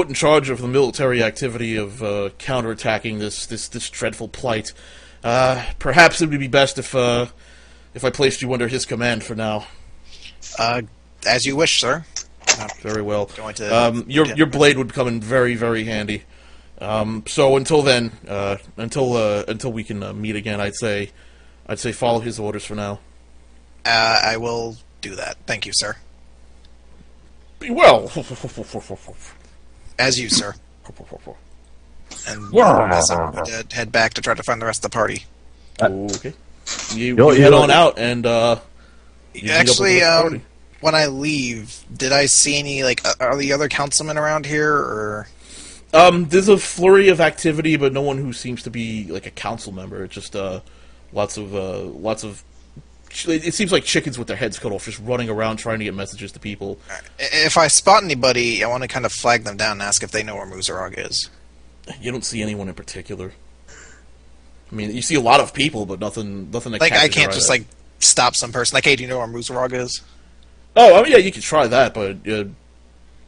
put in charge of the military activity of counterattacking this dreadful plight. Perhaps it would be best if I placed you under his command for now. As you wish, sir. Very well. Going to your blade would come in very, very handy. So until then, until we can meet again, I'd say follow his orders for now. I will do that. Thank you, sir. Be well. As you, sir. And I'm going to head back to try to find the rest of the party. Okay. You head on out and actually, when I leave, did I see any, like, are the other councilmen around here, or? There's a flurry of activity, but no one who seems to be, like, a council member. It's just, lots of... It seems like chickens with their heads cut off, just running around trying to get messages to people. If I spot anybody, I want to kind of flag them down and ask if they know where Muzarog is. You don't see anyone in particular. I mean, you see a lot of people, but nothing that like, I can't just, like, stop some person. Like, hey, do you know where Muzarog is? Oh, yeah, you can try that, but...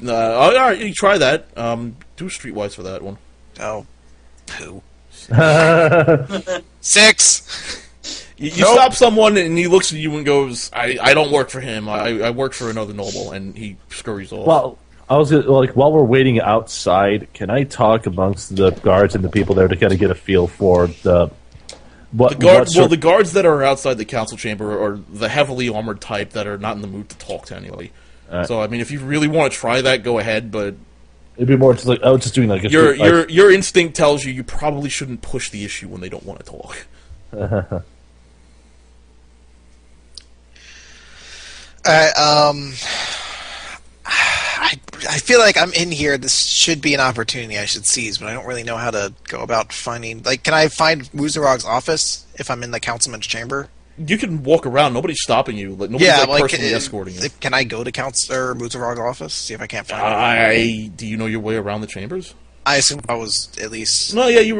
all right, you can try that. Do streetwise for that one. Oh. Poo. 6! You stop someone, and he looks at you and goes, I don't work for him. I work for another noble, and he scurries off. Well, I was while we're waiting outside, can I talk amongst the guards and the people there to kind of get a feel for the guards that are outside the council chamber are the heavily armored type that are not in the mood to talk to anybody. Right. So, I mean, if you really want to try that, go ahead, but... It'd be more just like, I was just doing like... Your instinct tells you probably shouldn't push the issue when they don't want to talk. I feel like I'm in here. This should be an opportunity I should seize, but I don't really know how to go about finding... Like, can I find Muzarog's office if I'm in the councilman's chamber? You can walk around. Nobody's stopping you. Nobody's personally escorting you. Can I go to Councilor Muzarog's office? See if I can't find him. Do you know your way around the chambers? I assume I was at least... No, yeah, you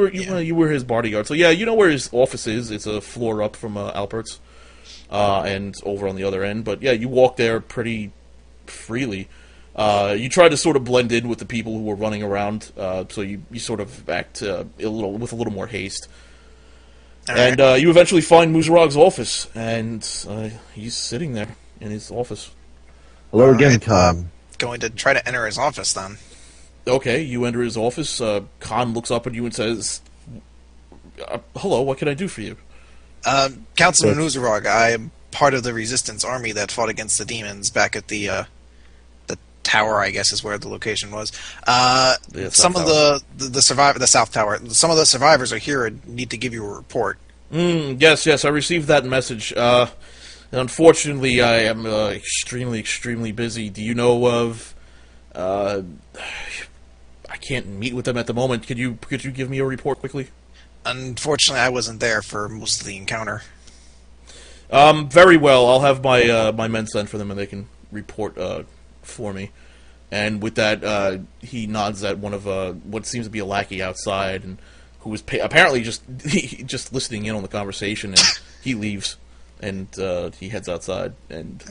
were his bodyguard. So, yeah, you know where his office is. It's a floor up from Alpert's. And over on the other end. But, yeah, you walk there pretty freely. You try to sort of blend in with the people who were running around, so you sort of act with a little more haste. And you eventually find Muzarog's office, and he's sitting there in his office. Hello again, Khan. Going to try to enter his office, then. Okay, you enter his office. Khan looks up at you and says, hello, what can I do for you? Councilman Muzarog, I am part of the resistance army that fought against the demons back at the tower, I guess is where the location was. Some of the South Tower. Some of the survivors are here and need to give you a report. Yes, I received that message. Unfortunately, I am extremely busy. Do you know of... I can't meet with them at the moment. Could you give me a report quickly? Unfortunately, I wasn't there for most of the encounter. Very well. I'll have my men sent for them, and they can report for me. And with that, he nods at one of what seems to be a lackey outside, and who was apparently just listening in on the conversation. And he leaves, and he heads outside. And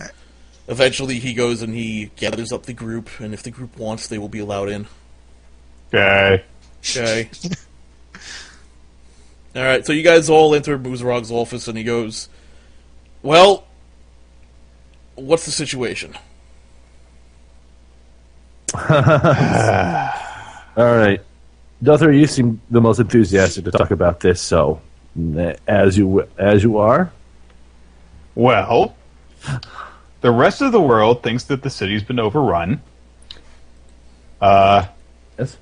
eventually, he goes and he gathers up the group, and if the group wants, they will be allowed in. Okay. All right. So you guys all enter Muzarog's office, and he goes, "Well, what's the situation?" Alright. Dother, you seem the most enthusiastic to talk about this, so as you are. Well, the rest of the world thinks that the city's been overrun. Yes?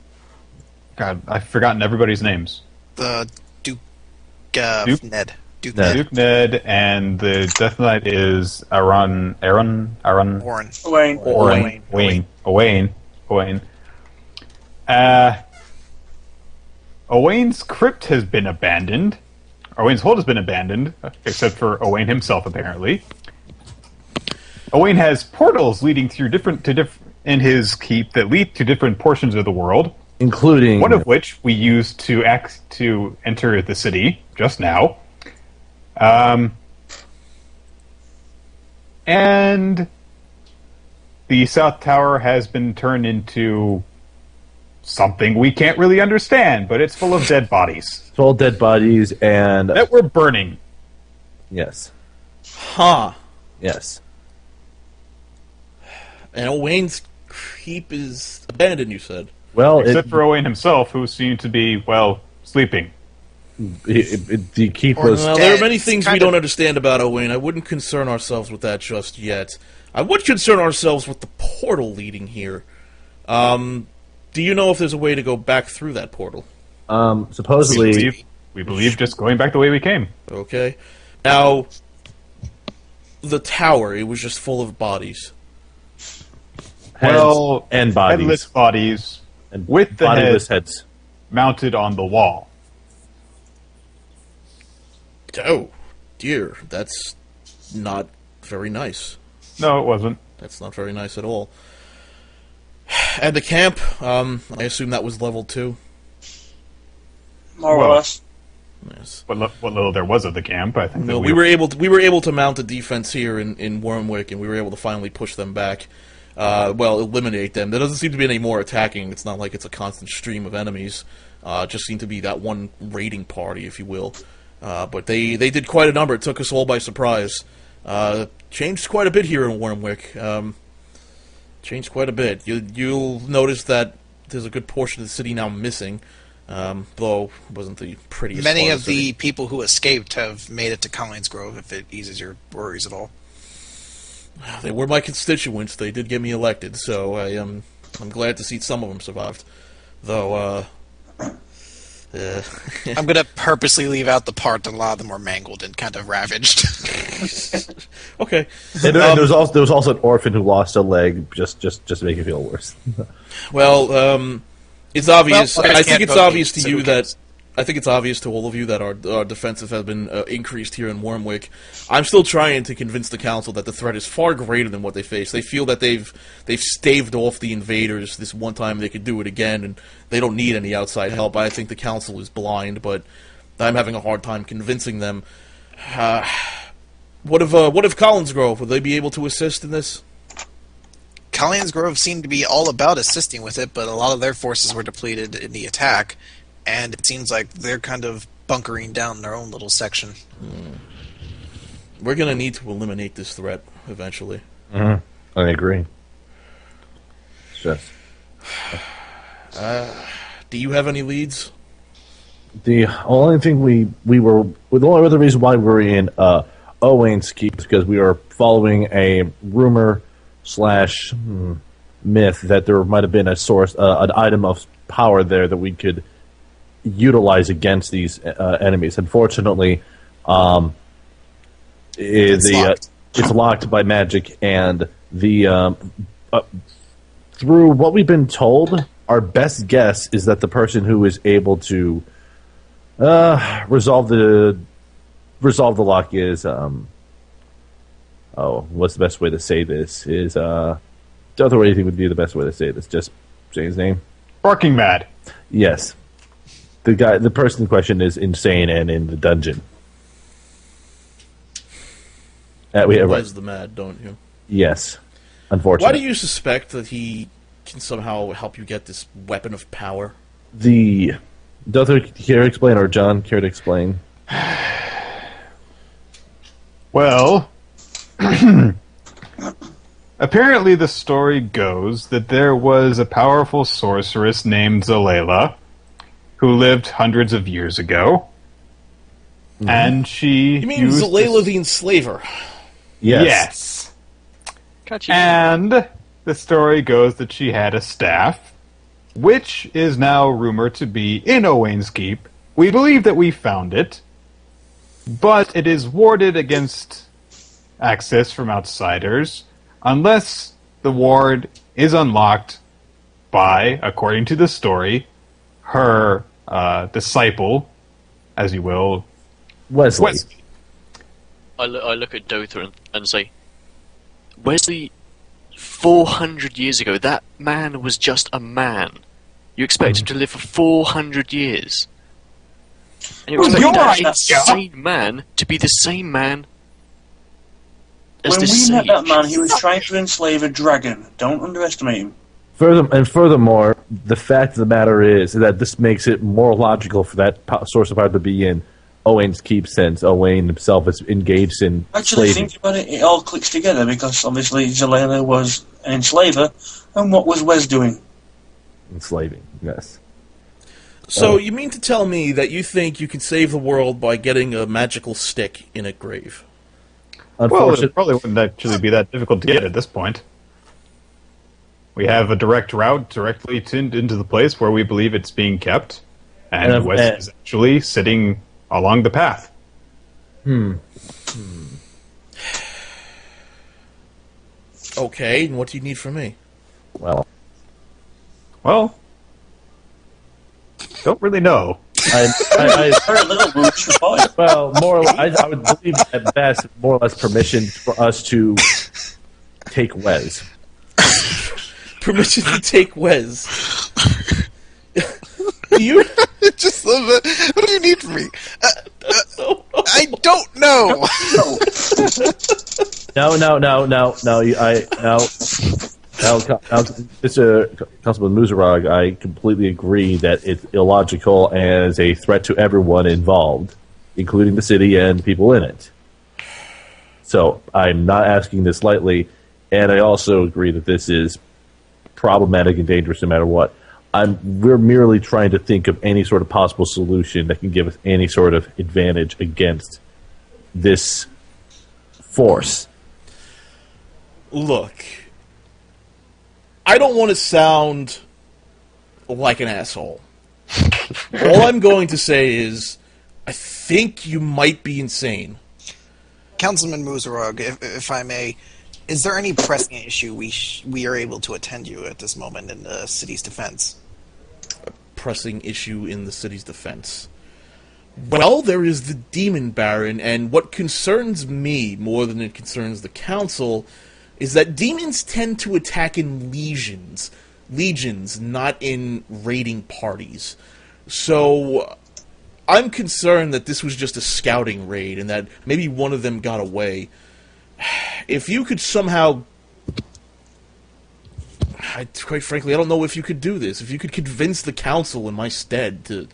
God, I've forgotten everybody's names. The Duke Ned. Duke Ned, and the Death Knight is Aaron. Owain. Owain's crypt has been abandoned. Owain's hold has been abandoned, except for Owain himself, apparently. Owain has portals leading through in his keep that lead to different portions of the world, including one of which we used to enter the city just now. And the South Tower has been turned into something we can't really understand, but it's full of dead bodies. It's all dead bodies and... That we're burning. Yes. Huh. Yes. And Owain's keep is abandoned, you said. Well, Except for Owain himself, who seemed to be, well, sleeping. The keep was... Well, there are many things we don't understand about Owain. I wouldn't concern ourselves with that just yet. I would concern ourselves with the portal leading here. Do you know if there's a way to go back through that portal? Supposedly... We believe just going back the way we came. Okay. Now, the tower, it was just full of bodies. Well, and bodies. Headless bodies And with the bodiless heads. mounted on the wall. Oh, dear. That's not very nice. No, it wasn't. That's not very nice at all. At the camp, I assume that was level 2? More or less. Yes. What little there was of the camp, I think. No, that we were able to mount a defense here in Wyrmwick, and we were able to finally push them back. Eliminate them. There doesn't seem to be any more attacking. It's not like it's a constant stream of enemies. Just seemed to be that one raiding party, if you will. But they did quite a number. It took us all by surprise. Changed quite a bit here in Wyrmwick. Changed quite a bit. You'll notice that there's a good portion of the city now missing. Though it wasn't the prettiest. Many of the people who escaped have made it to Collins Grove, if it eases your worries at all. They were my constituents. They did get me elected, so I'm glad to see some of them survived. Though, I'm going to purposely leave out the part that a lot of them were mangled and kind of ravaged. Okay. And there was also an orphan who lost a leg, just to make it feel worse. Well, it's obvious. Well, I think it's obvious to so you that. I think it's obvious to all of you that our defenses have been increased here in Wyrmwick. I'm still trying to convince the council that the threat is far greater than what they face. They feel that they've staved off the invaders this one time. They could do it again, and they don't need any outside help. I think the council is blind, but I'm having a hard time convincing them. What if Collins Grove? Would they be able to assist in this? Collins Grove seemed to be all about assisting with it, but a lot of their forces were depleted in the attack. And it seems like they're kind of bunkering down their own little section. We're going to need to eliminate this threat eventually. I agree. It's just... Do you have any leads? The only thing the only other reason why we're in Owain's Keep is because we are following a rumor / myth that there might have been a source, an item of power there that we could utilize against these enemies. Unfortunately, it's locked by magic, and the through what we've been told, our best guess is that the person who is able to resolve the lock is what's the best way to say this? Is don't know what anything would be the best way to say this. Just say his name. Barking Mad. Yes. The person in question is insane and in the dungeon. Realize the Mad, don't you? Yes. Unfortunately. Why do you suspect that he can somehow help you get this weapon of power? Doth care to explain, or John care to explain? Well, apparently the story goes that there was a powerful sorceress named Zalela who lived hundreds of years ago, and she You mean Zalela the Enslaver? Yes. Gotcha. And the story goes that she had a staff, which is now rumored to be in Owain's Keep. We believe that we found it, but it is warded against access from outsiders unless the ward is unlocked by, according to the story, her disciple, as you will, Wesley. I look at Dotha and say, Wesley, 400 years ago, that man was just a man. You expect him to live for 400 years. And you expect that insane man to be the same man as When this we met sage. that man, he was trying to enslave a dragon. Don't underestimate him. Furthermore, the fact of the matter is that this makes it more logical for that source of power to be in Owain's Keep, since Owain himself is engaged in Actually, slaving. think about it, it all clicks together, because obviously Zelena was an enslaver, and what was Wes doing? Enslaving, yes. So you mean to tell me that you think you can save the world by getting a magical stick in a grave? Well, it probably wouldn't actually be that difficult to get at this point. We have a direct route directly into the place where we believe it's being kept, and Wes is actually sitting along the path. Okay, and what do you need from me? Well, don't really know. Very little room to find. well, I would believe at best more or less permission for us to take Wes. Permission to take Wes. You? Just love it. What do you need from me? I don't know. Mr. Councilman Muzarog, I completely agree that it's illogical and is a threat to everyone involved, including the city and people in it. So I'm not asking this lightly, and I also agree that this is problematic and dangerous no matter what. We're merely trying to think of any sort of possible solution that can give us any sort of advantage against this force. Look, I don't want to sound like an asshole. All I'm going to say is, I think you might be insane. Councilman Muzarog, if I may, is there any pressing issue we are able to attend you at this moment in the city's defense? A pressing issue in the city's defense. Well, there is the Demon Baron, and what concerns me more than it concerns the council is that demons tend to attack in legions, not in raiding parties. So I'm concerned that this was just a scouting raid and that maybe one of them got away. If you could somehow... quite frankly, I don't know if you could do this. If you could convince the council in my stead to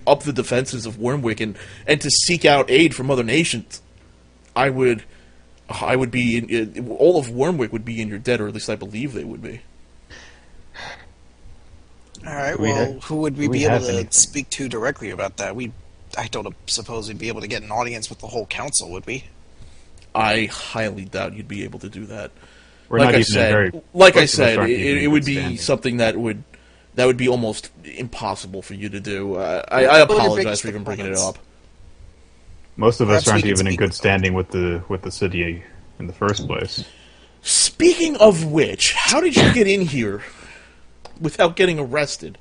up the defenses of Wyrmwick and to seek out aid from other nations, I would be all of Wyrmwick would be in your debt, or at least I believe they would be. All right. Well, who would we be able to speak to directly about that? I don't suppose we'd be able to get an audience with the whole council, would we? I highly doubt you'd be able to do that. It would be something that would be almost impossible for you to do. I apologize for even bringing it up. Most of us aren't even in good standing with the city in the first place. Speaking of which, how did you get in here without getting arrested?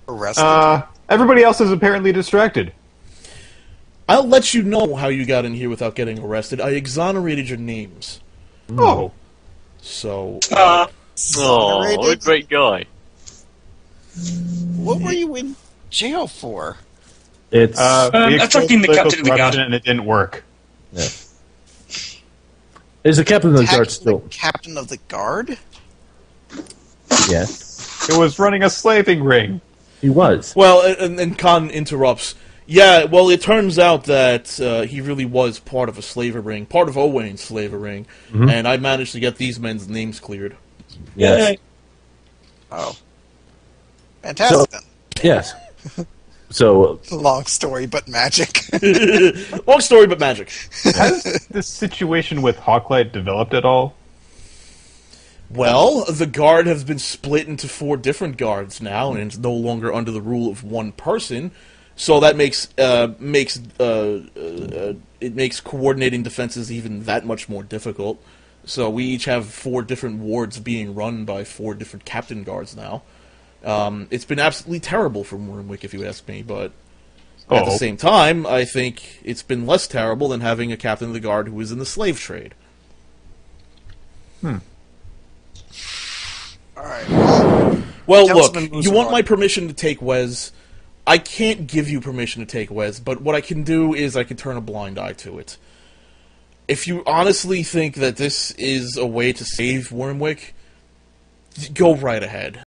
Everybody else is apparently distracted. I'll let you know how you got in here without getting arrested. I exonerated your names. Oh. So... what a great guy. What were you in jail for? It's we attacking the captain of the guard, and it didn't work. Yeah. Is the captain of the guard still? The captain of the guard? Yes. It was running a slaving ring. He was. Well, and Khan interrupts. Yeah, well, it turns out that he really was part of a slaver ring, part of Owain's slaver ring, and I managed to get these men's names cleared. Yes. Oh. Fantastic, then. Yes. So... Long story, but magic. Long story, but magic. Has this situation with Hawklight developed at all? Well, the guard has been split into 4 different guards now, and it's no longer under the rule of one person. So that makes coordinating defenses even that much more difficult. So we each have 4 different wards being run by 4 different captain guards now. It's been absolutely terrible for Wyrmwick, if you ask me, but at the same time, I think it's been less terrible than having a captain of the guard who is in the slave trade. Alright. Well, look, you want my permission to take Wes? I can't give you permission to take Wes, but what I can do is I can turn a blind eye to it. If you honestly think that this is a way to save Wyrmwick, Go right ahead.